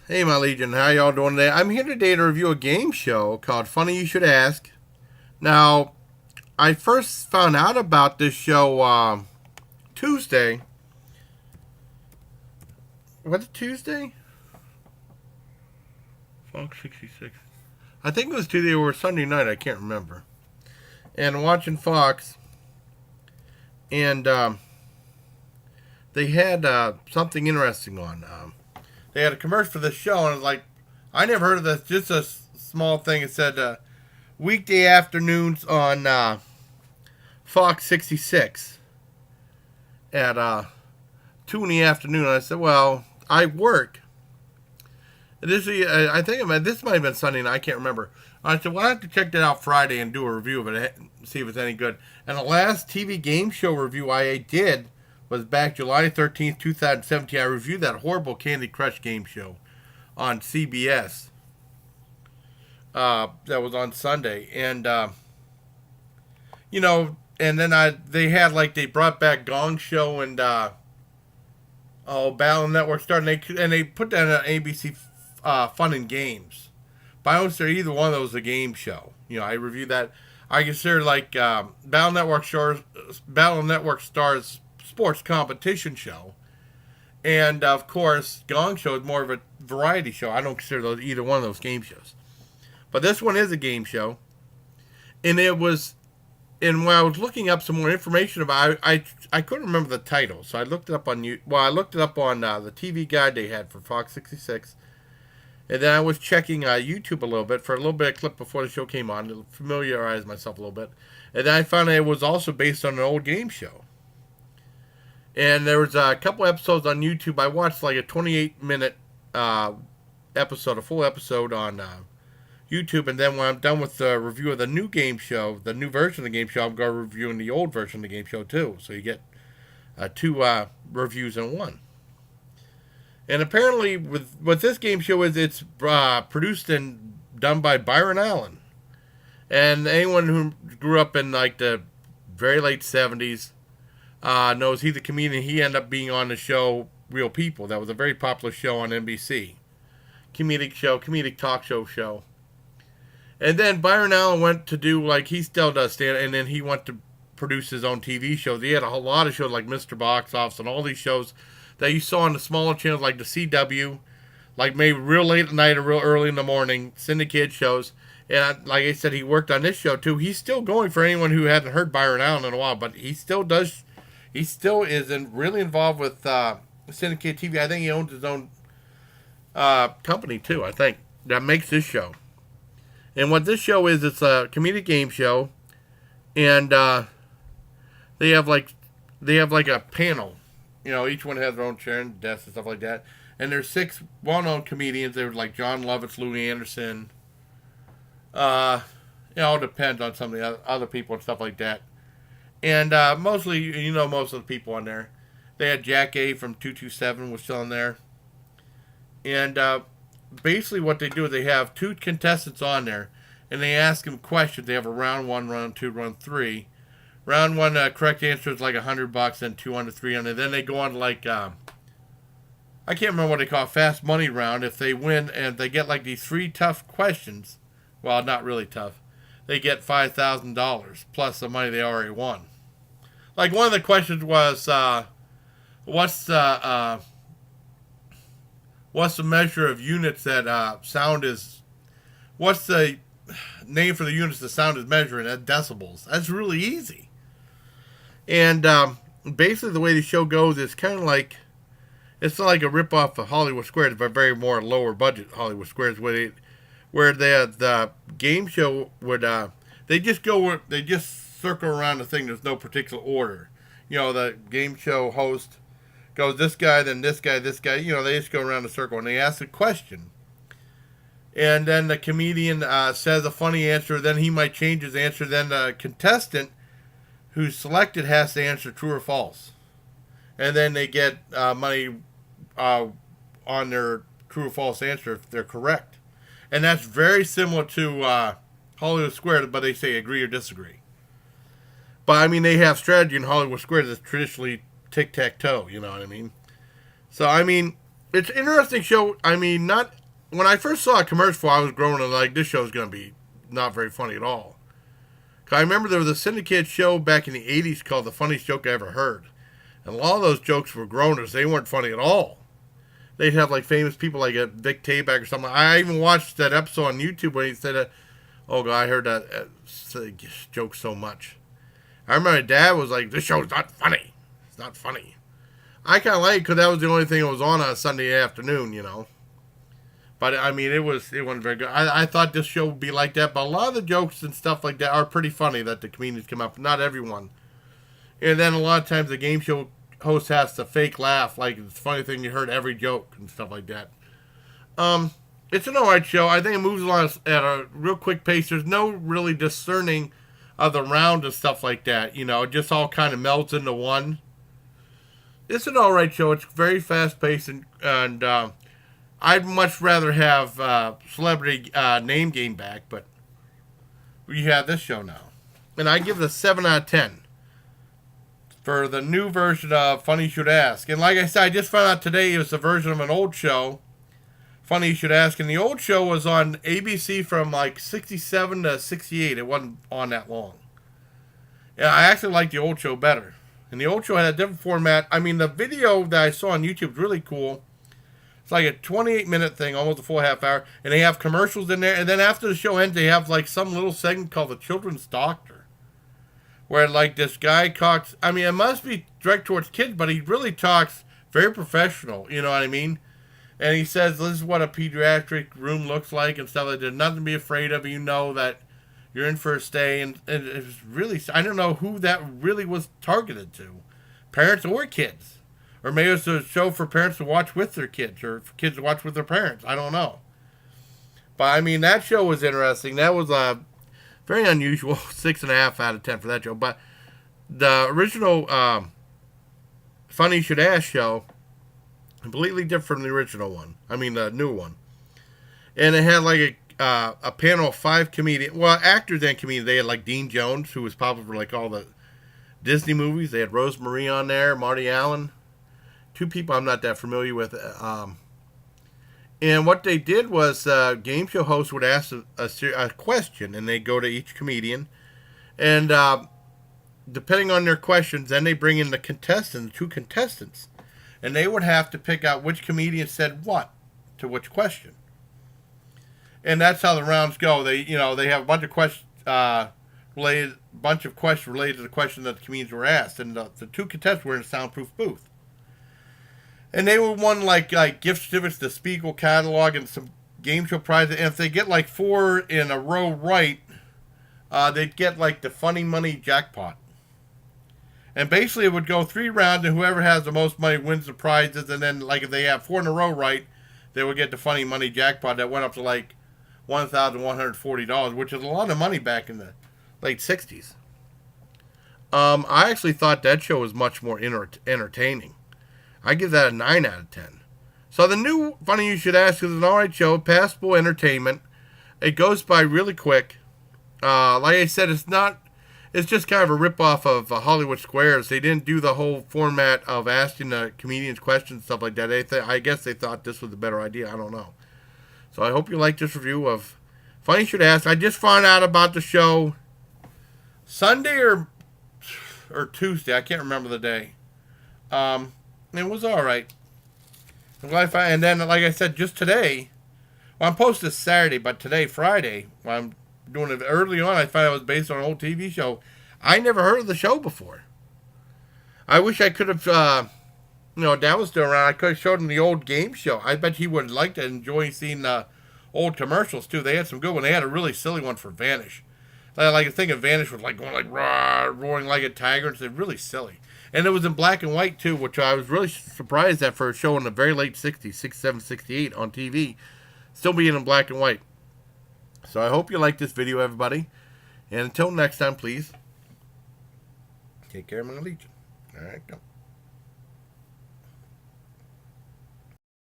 Hey, my Legion, how y'all doing today? I'm here today to review a game show called Funny You Should Ask. Now, I first found out about this show Tuesday. Was it Tuesday? Fox 66. I think it was Tuesday or Sunday night. I can't remember. And watching Fox, and they had something interesting on. They had a commercial for the show, and like, I never heard of this. Just a small thing. It said weekday afternoons on Fox 66 at 2 in the afternoon. I said, well, I work. I think this might have been Sunday night. I can't remember. I said, well, I have to check that out Friday and do a review of it, see if it's any good. And the last TV game show review I did was back July 13th, 2017. I reviewed that horrible Candy Crush game show on CBS. That was on Sunday. And, and then they brought back Gong Show and, Battle Network started, and they put that on ABC Fun and Games. But I don't consider either one of those a game show. I reviewed that. I consider Battle Network Stars sports competition show, and of course, Gong Show is more of a variety show. I don't consider either one of those game shows. But this one is a game show, and it was. And when I was looking up some more information about it, I couldn't remember the title, so I looked it up on I looked it up on the TV guide they had for Fox 66, and then I was checking YouTube a little bit for a little bit of clip before the show came on to familiarize myself a little bit, and then I found out it was also based on an old game show. And there was a couple episodes on YouTube. I watched like a 28-minute episode, a full episode on YouTube, and then when I'm done with the review of the new game show, the new version of the game show, I'm going to review the old version of the game show too. So you get two reviews in one. And apparently, with what this game show is, it's produced and done by Byron Allen. And anyone who grew up in like the very late 70s knows he's a comedian. He ended up being on the show Real People. That was a very popular show on NBC. Comedic talk show. And then Byron Allen went to do, he still does stand, and then he went to produce his own TV shows. He had a whole lot of shows like Mr. Box Office and all these shows that you saw on the smaller channels like the CW, like maybe real late at night or real early in the morning, syndicated shows. And like I said, he worked on this show too. He's still going for anyone who hasn't heard Byron Allen in a while, but he still is really involved with syndicated TV. I think he owns his own company too, I think, that makes this show. And what this show is, it's a comedic game show, and they have like a panel. Each one has their own chair and desk and stuff like that. And there's 6 well-known comedians. There's like John Lovitz, Louis Anderson. It all depends on some of the other people and stuff like that. And mostly, most of the people on there. They had Jack A from 227 was still in there. And basically what they do is they have 2 contestants on there, and they ask them questions. They have a round 1, round 2, round 3. Round 1, correct answer is like $100, then 200, 300. Then they go on to I can't remember what they call it, fast money round. If they win and they get like these 3 tough questions, well, not really tough, they get $5,000 plus the money they already won. Like one of the questions was, what's the measure of units that sound is? What's the name for the units the sound is measuring? At decibels. That's really easy. And basically, the way the show goes is kind of like, it's not like a ripoff of Hollywood Squares, but very more lower budget Hollywood Squares, where the game show would they just circle around the thing. There's no particular order. The game show host goes this guy, then this guy, this guy. They just go around the circle and they ask a question. And then the comedian says a funny answer. Then he might change his answer. Then the contestant who's selected has to answer true or false. And then they get money on their true or false answer if they're correct. And that's very similar to Hollywood Squares, but they say agree or disagree. But, I mean, they have strategy in Hollywood Squares that's traditionally tic-tac-toe, you know what I mean? So, I mean, it's an interesting show. I mean, not when I first saw a commercial, I was growing and like, this show's going to be not very funny at all. 'Cause I remember there was a syndicated show back in the 80s called The Funniest Joke I Ever Heard. And a lot of those jokes were groaners. They weren't funny at all. They'd have like famous people like Vic Tayback or something. I even watched that episode on YouTube when he said, oh, God, I heard that joke so much. I remember my dad was like, this show's not funny. It's not funny. I kind of like it because that was the only thing that was on a Sunday afternoon, you know. But, I mean, it wasn't very good. I thought this show would be like that. But a lot of the jokes and stuff like that are pretty funny that the comedians come up with. Not everyone. And then a lot of times the game show host has to fake laugh. Like, it's a funny thing you heard every joke and stuff like that. It's an alright show. I think it moves along at a real quick pace. There's no really discerning of the round and stuff like that. You know, it just all kind of melts into one. It's an alright show. It's very fast paced and I'd much rather have Celebrity Name Game back, but we have this show now. And I give it a 7 out of 10 for the new version of Funny You Should Ask. And like I said, I just found out today it was a version of an old show, Funny You Should Ask. And the old show was on ABC from like 67 to 68. It wasn't on that long. Yeah, I actually like the old show better. And the old show had a different format. I mean, the video that I saw on YouTube is really cool. It's like a 28-minute thing, almost a full half hour. And they have commercials in there. And then after the show ends, they have like some little segment called The Children's Doctor. Where like this guy talks, I mean, it must be directed towards kids, but he really talks very professional, you know what I mean? And he says, this is what a pediatric room looks like and stuff like that. There's nothing to be afraid of. You know that you're in for a stay. And it was really, I don't know who that really was targeted to. Parents or kids. Or maybe it's a show for parents to watch with their kids. Or for kids to watch with their parents. I don't know. But I mean, that show was interesting. That was a very unusual 6.5 out of 10 for that show. But the original Funny You Should Ask show, completely different from the original one. I mean, the new one. And it had like a panel of 5 comedians. Well, actors and comedians. They had like Dean Jones, who was popular for like all the Disney movies. They had Rose Marie on there, Marty Allen. 2 people I'm not that familiar with. And what they did was game show hosts would ask a question, and they go to each comedian. And depending on their questions, then they bring in the contestants, 2 contestants. And they would have to pick out which comedian said what to which question. And that's how the rounds go. They have a bunch of questions related to the question that the comedians were asked. And the 2 contestants were in a soundproof booth. And they were won like gift certificates to Spiegel catalog and some game show prizes. And if they get like 4 in a row right, they'd get like the funny money jackpot. And basically it would go 3 rounds, and whoever has the most money wins the prizes. And then like if they have 4 in a row right, they would get the funny money jackpot that went up to like $1,140, which is a lot of money back in the late 60s. I actually thought that show was much more entertaining. I give that a 9 out of 10. So the new Funny You Should Ask is an alright show, passable entertainment. It goes by really quick. Like I said, it's just kind of a ripoff of Hollywood Squares. They didn't do the whole format of asking the comedians questions and stuff like that. I guess they thought this was a better idea. I don't know. So I hope you like this review of Funny You Should Ask. I just found out about the show Sunday or Tuesday. I can't remember the day. It was alright. And then, like I said, just today, well, I'm posting this Saturday, but today, Friday, when I'm doing it early on, I found out it was based on an old TV show. I never heard of the show before. I wish I could have, Dad was still around. I could have showed him the old game show. I bet he would like to enjoy seeing old commercials, too. They had some good ones. They had a really silly one for Vanish. Like I think of Vanish was like going like, roaring like a tiger. It's really silly. And it was in black and white, too, which I was really surprised at for a show in the very late 60s, 67, 68 on TV. Still being in black and white. So I hope you like this video, everybody. And until next time, please, take care of my Legion. All right, go.